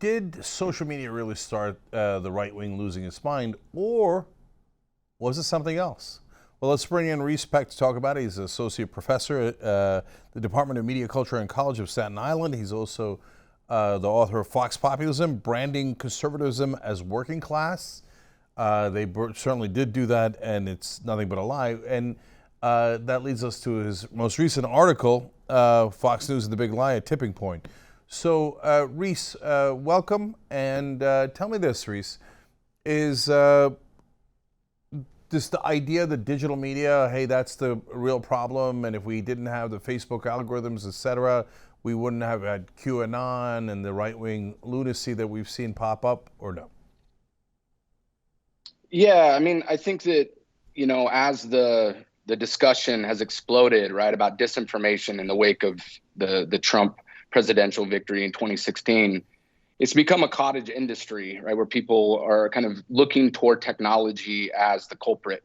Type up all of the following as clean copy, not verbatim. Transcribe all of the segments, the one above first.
Did social media really start the right wing losing its mind, or was it something else? Well, let's bring in Reece Peck to talk about it. He's an associate professor at the Department of Media, Culture, and College of Staten Island. He's also the author of Fox Populism, Branding Conservatism as Working Class. They certainly did do that, and it's nothing but a lie. And that leads us to his most recent article, Fox News and the Big Lie, A Tipping Point. So, Reece, welcome, and tell me this, Reece, is just the idea that digital media, hey, that's the real problem, and if we didn't have the Facebook algorithms, et cetera, we wouldn't have had QAnon and the right-wing lunacy that we've seen pop up, or no? Yeah, I mean, I think that, as the discussion has exploded, right, about disinformation in the wake of the Trump presidential victory in 2016, it's become a cottage industry, right, where people are kind of looking toward technology as the culprit,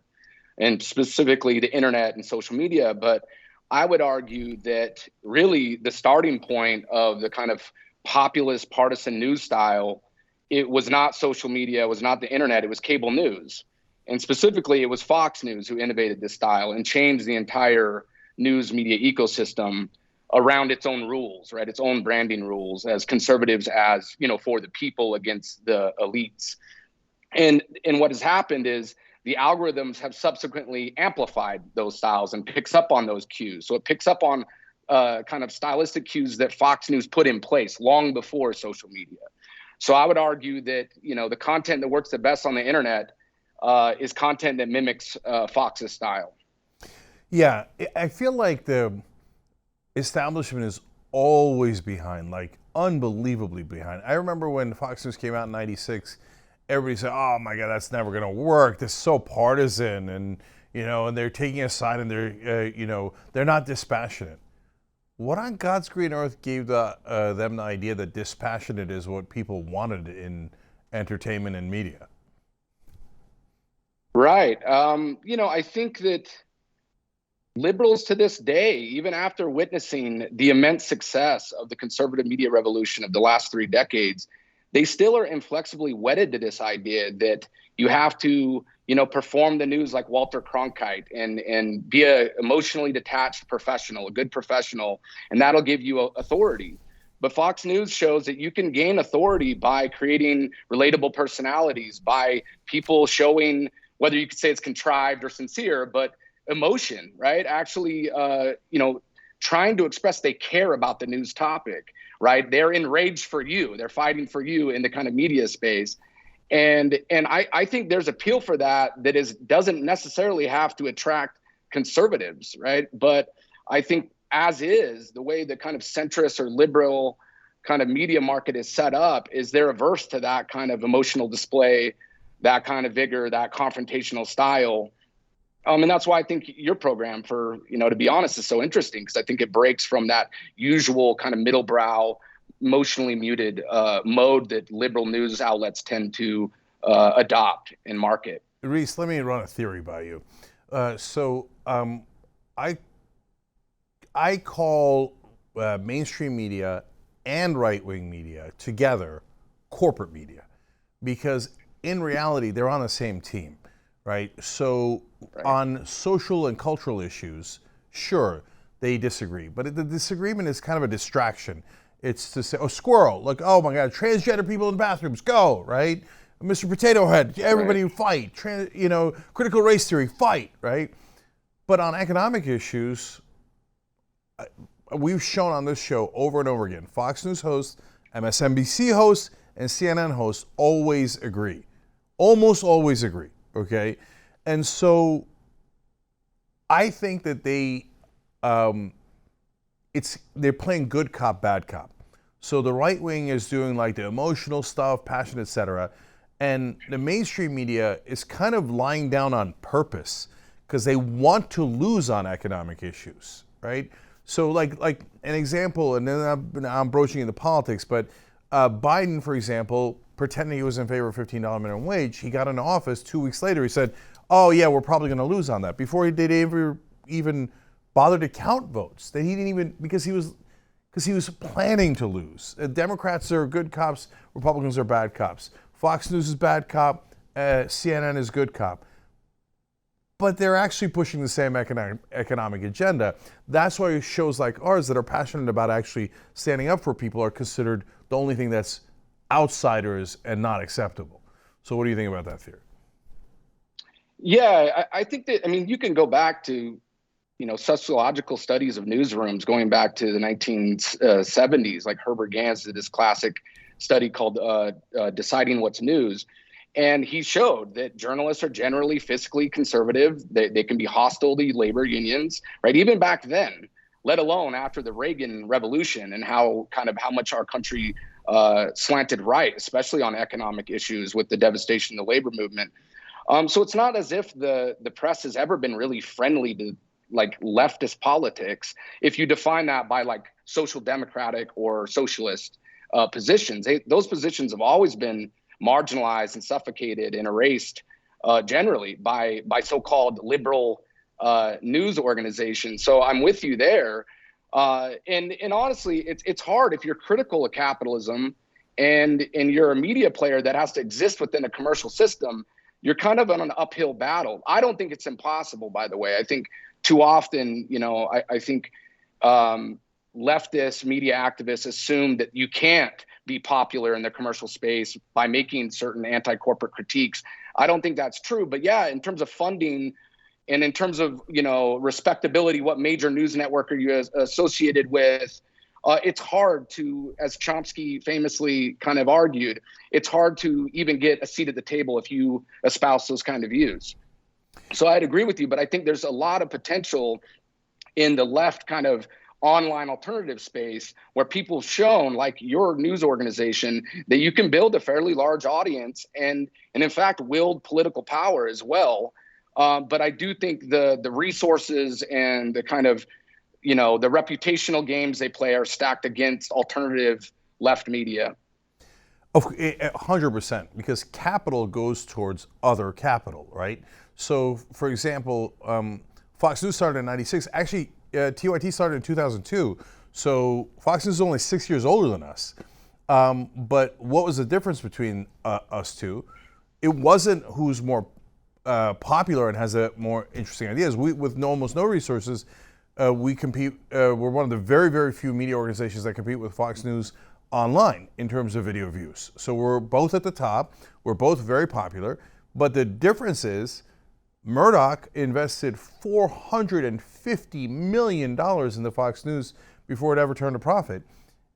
and specifically the internet and social media. But I would argue that really the starting point of the kind of populist partisan news style, it was not social media, it was not the internet, it was cable news. And specifically, it was Fox News who innovated this style and changed the entire news media ecosystem around its own rules, right? Its own branding rules, as conservatives, as, for the people against the elites. And what has happened is the algorithms have subsequently amplified those styles and picks up on those cues. So it picks up on kind of stylistic cues that Fox News put in place long before social media. So I would argue that, the content that works the best on the internet is content that mimics Fox's style. Yeah, I feel like the establishment is always behind, like unbelievably behind. I remember when Fox News came out in '96, everybody said, "Oh my God, that's never going to work. This is so partisan," and and they're taking a side, and they're not dispassionate. What on God's green earth gave them the idea that dispassionate is what people wanted in entertainment and media? Right. I think that liberals to this day, even after witnessing the immense success of the conservative media revolution of the last 3 decades, they still are inflexibly wedded to this idea that you have to, perform the news like Walter Cronkite and be a emotionally detached professional, a good professional, and that'll give you authority. But Fox News shows that you can gain authority by creating relatable personalities, by people showing, whether you could say it's contrived or sincere, but emotion, right? Actually, trying to express they care about the news topic, right? They're enraged for you. They're fighting for you in the kind of media space. And I think there's appeal for that doesn't necessarily have to attract conservatives, right? But I think as is, the way the kind of centrist or liberal kind of media market is set up is they're averse to that kind of emotional display, that kind of vigor, that confrontational style. And that's why I think your program, to be honest, is so interesting, because I think it breaks from that usual kind of middle brow, emotionally muted mode that liberal news outlets tend to adopt and market. Reece, let me run a theory by you. I call mainstream media and right-wing media together corporate media, because in reality, they're on the same team, right? So on social and cultural issues, sure, they disagree. But the disagreement is kind of a distraction. It's to say, oh, squirrel, look, oh my God, transgender people in bathrooms, go, right? Mr. Potato Head, everybody fight. Critical race theory, fight, right? But on economic issues, we've shown on this show over and over again, Fox News hosts, MSNBC hosts, and CNN hosts always agree. Almost always agree, okay? And so I think that they're playing good cop, bad cop. So the right wing is doing like the emotional stuff, passion, etc. And the mainstream media is kind of lying down on purpose because they want to lose on economic issues, right? So like an example, and then I'm broaching into politics, but Biden, for example, pretending he was in favor of $15 minimum wage, he got into office 2 weeks later, he said, oh yeah, we're probably going to lose on that, before he did even bother to count votes. That he didn't even, because he was because he was planning to lose. Democrats are good cops, Republicans are bad cops. Fox News is bad cop, CNN is good cop. But they're actually pushing the same economic agenda. That's why shows like ours that are passionate about actually standing up for people are considered the only thing that's outsiders and not acceptable. So what do you think about that theory? Yeah, I think that, I mean, you can go back to, sociological studies of newsrooms going back to the 1970s, like Herbert Gans did this classic study called Deciding What's News. And he showed that journalists are generally fiscally conservative. They can be hostile to labor unions, right? Even back then, let alone after the Reagan Revolution and how much our country slanted right, especially on economic issues with the devastation of the labor movement. So it's not as if the press has ever been really friendly to like leftist politics, if you define that by like social democratic or socialist positions. Those positions have always been marginalized and suffocated and erased generally by so-called liberal news organizations. So I'm with you there. And honestly, it's hard if you're critical of capitalism and you're a media player that has to exist within a commercial system. You're kind of on an uphill battle. I don't think it's impossible, by the way. I think too often, I think leftist media activists assume that you can't be popular in the commercial space by making certain anti-corporate critiques. I don't think that's true. But yeah, in terms of funding and in terms of, respectability, what major news network are you associated with? It's hard to, as Chomsky famously kind of argued, it's hard to even get a seat at the table if you espouse those kind of views. So I'd agree with you, but I think there's a lot of potential in the left kind of online alternative space where people have shown, like your news organization, that you can build a fairly large audience and in fact wield political power as well. But I do think the resources and the kind of, the reputational games they play are stacked against alternative left media. 100%, because capital goes towards other capital, right? So, for example, Fox News started in '96. Actually, TYT started in 2002. So Fox News is only 6 years older than us. But what was the difference between us two? It wasn't who's more popular and has more interesting ideas. We, with almost no resources, we compete. We're one of the very, very few media organizations that compete with Fox News online in terms of video views. So we're both at the top. We're both very popular. But the difference is Murdoch invested $450 million in the Fox News before it ever turned a profit.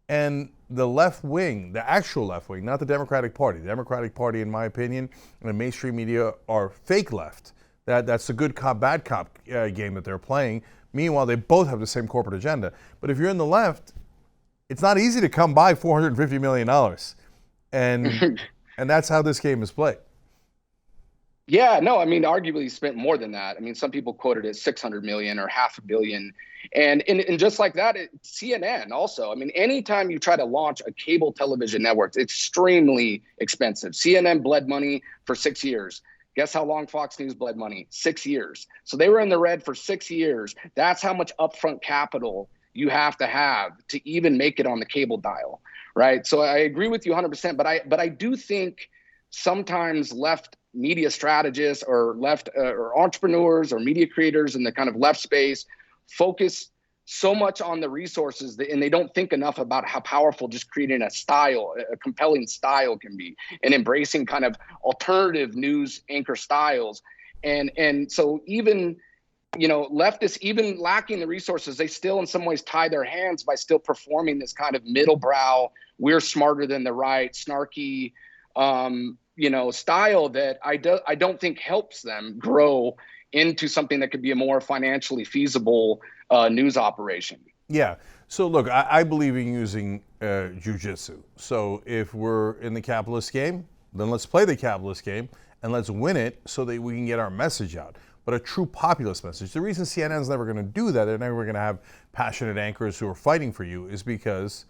And the left wing, the actual left wing, not the Democratic Party. The Democratic Party, in my opinion, and the mainstream media are fake left. That's the good cop, bad cop game that they're playing. Meanwhile, they both have the same corporate agenda. But if you're in the left, it's not easy to come by $450 million. And that's how this game is played. Yeah, no, I mean, arguably he spent more than that. I mean, some people quoted it 600 million or $500 million. And just like that, CNN also. I mean, anytime you try to launch a cable television network, it's extremely expensive. CNN bled money for 6 years. Guess how long Fox News bled money? 6 years. So they were in the red for 6 years. That's how much upfront capital you have to even make it on the cable dial, right? So I agree with you 100%. But I do think sometimes left media strategists or left or entrepreneurs or media creators in the kind of left space focus so much on the resources and they don't think enough about how powerful just creating a style, a compelling style can be, and embracing kind of alternative news anchor styles. And so even, leftists, even lacking the resources, they still in some ways tie their hands by still performing this kind of middle brow, we're smarter than the right, snarky, style that I don't think helps them grow into something that could be a more financially feasible news operation. Yeah. So look, I believe in using jujitsu. So if we're in the capitalist game, then let's play the capitalist game and let's win it so that we can get our message out. But a true populist message. The reason CNN's never going to do that, they're never going to have passionate anchors who are fighting for you, is because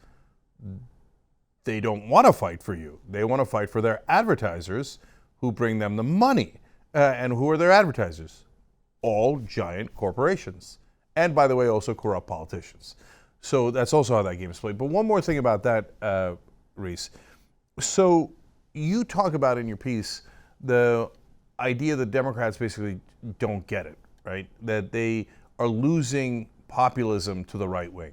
they don't want to fight for you. They want to fight for their advertisers who bring them the money. And who are their advertisers? All giant corporations. And by the way, also corrupt politicians. So that's also how that game is played. But one more thing about that, Reece. So you talk about in your piece the idea that Democrats basically don't get it, right? That they are losing populism to the right wing.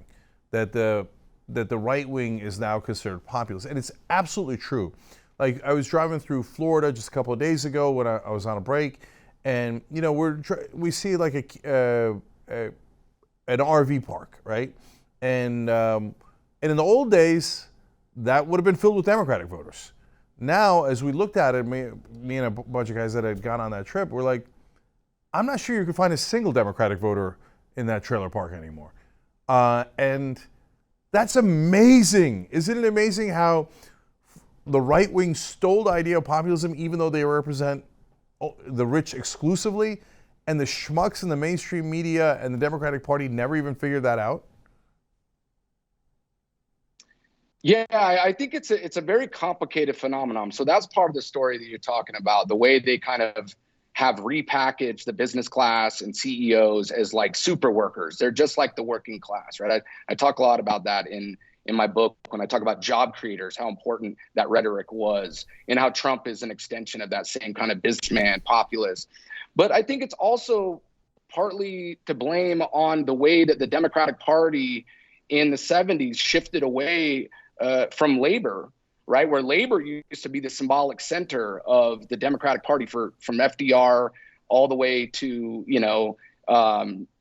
That the right wing is now considered populist, and it's absolutely true. Like, I was driving through Florida just a couple of days ago when I was on a break, and we see like an RV park, right? And in the old days, that would have been filled with Democratic voters. Now, as we looked at it, me and a bunch of guys that had gone on that trip, we're like, I'm not sure you could find a single Democratic voter in that trailer park anymore. And that's amazing. Isn't it amazing how the right wing stole the idea of populism, even though they represent the rich exclusively, and the schmucks in the mainstream media and the Democratic Party never even figured that out? Yeah, I think it's a very complicated phenomenon. So that's part of the story that you're talking about, the way they kind of have repackaged the business class and CEOs as like super workers. They're just like the working class, right? I talk a lot about that in my book when I talk about job creators, how important that rhetoric was, and how Trump is an extension of that same kind of businessman populist. But I think it's also partly to blame on the way that the Democratic Party in the 70s shifted away from labor, right? Where labor used to be the symbolic center of the Democratic Party from FDR all the way to,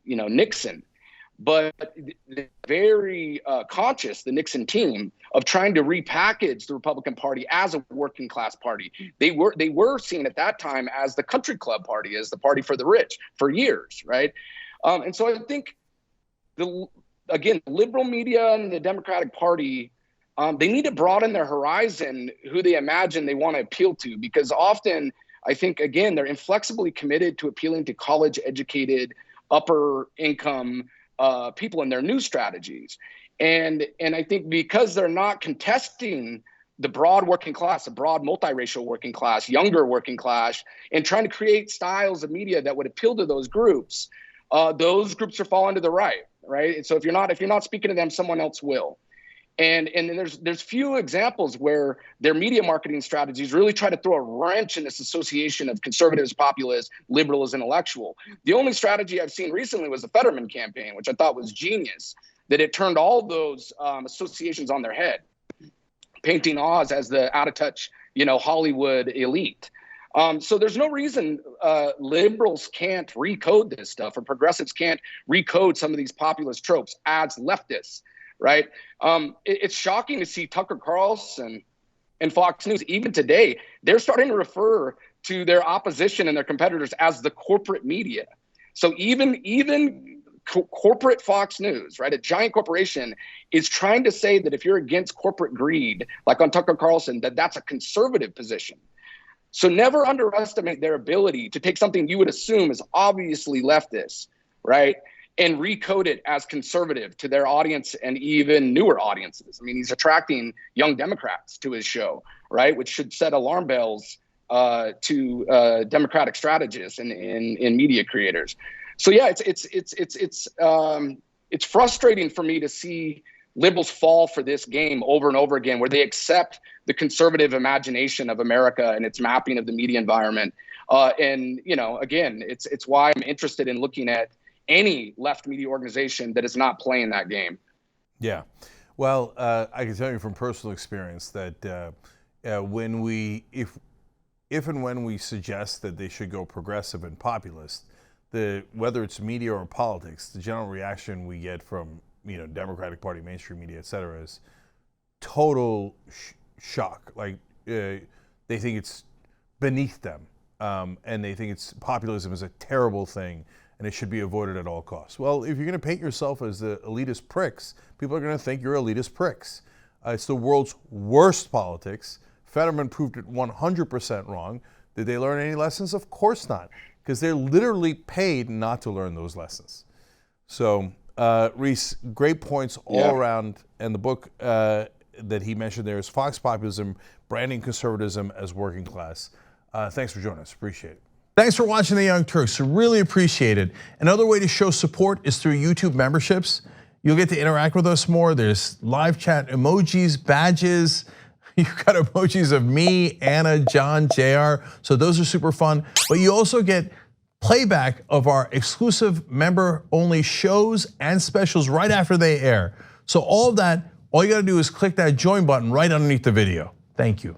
Nixon. But very conscious, the Nixon team, of trying to repackage the Republican Party as a working class party. They were seen at that time as the country club party, as the party for the rich for years, right? And so I think, again, liberal media and the Democratic Party, they need to broaden their horizon, who they imagine they want to appeal to, because often I think, again, they're inflexibly committed to appealing to college-educated, upper-income people in their news strategies. And I think because they're not contesting the broad working class, the broad multiracial working class, younger working class, and trying to create styles of media that would appeal to those groups are falling to the right, right? And so if you're not speaking to them, someone else will. And there's few examples where their media marketing strategies really try to throw a wrench in this association of conservatives, populists, liberal as intellectual. The only strategy I've seen recently was the Fetterman campaign, which I thought was genius, that it turned all those associations on their head, painting Oz as the out-of-touch, Hollywood elite. So there's no reason liberals can't recode this stuff, or progressives can't recode some of these populist tropes as leftists. Right. It's shocking to see Tucker Carlson and Fox News, even today, they're starting to refer to their opposition and their competitors as the corporate media. So even corporate Fox News, right, a giant corporation, is trying to say that if you're against corporate greed, like on Tucker Carlson, that's a conservative position. So never underestimate their ability to take something you would assume is obviously leftist, right, and recode it as conservative to their audience and even newer audiences. I mean, he's attracting young Democrats to his show, right, which should set alarm bells to Democratic strategists and media creators. So yeah, it's frustrating for me to see liberals fall for this game over and over again, where they accept the conservative imagination of America and its mapping of the media environment. And again, it's why I'm interested in looking at any left media organization that is not playing that game. Yeah. Well, I can tell you from personal experience that if and when we suggest that they should go progressive and populist, whether it's media or politics, the general reaction we get from Democratic Party, mainstream media, et cetera, is total shock. Like they think it's beneath them, and they think populism is a terrible thing, and it should be avoided at all costs. Well, if you're going to paint yourself as the elitist pricks, people are going to think you're elitist pricks. It's the world's worst politics. Fetterman proved it 100% wrong. Did they learn any lessons? Of course not, because they're literally paid not to learn those lessons. So, Reece, great points all around. And the book that he mentioned there is Fox Populism, Branding Conservatism as Working Class. Thanks for joining us. Appreciate it. Thanks for watching The Young Turks. Really appreciate it. Another way to show support is through YouTube memberships. You'll get to interact with us more. There's live chat emojis, badges. You've got emojis of me, Anna, John, JR. So those are super fun. But you also get playback of our exclusive member-only shows and specials right after they air. So all of that, all you gotta do is click that join button right underneath the video. Thank you.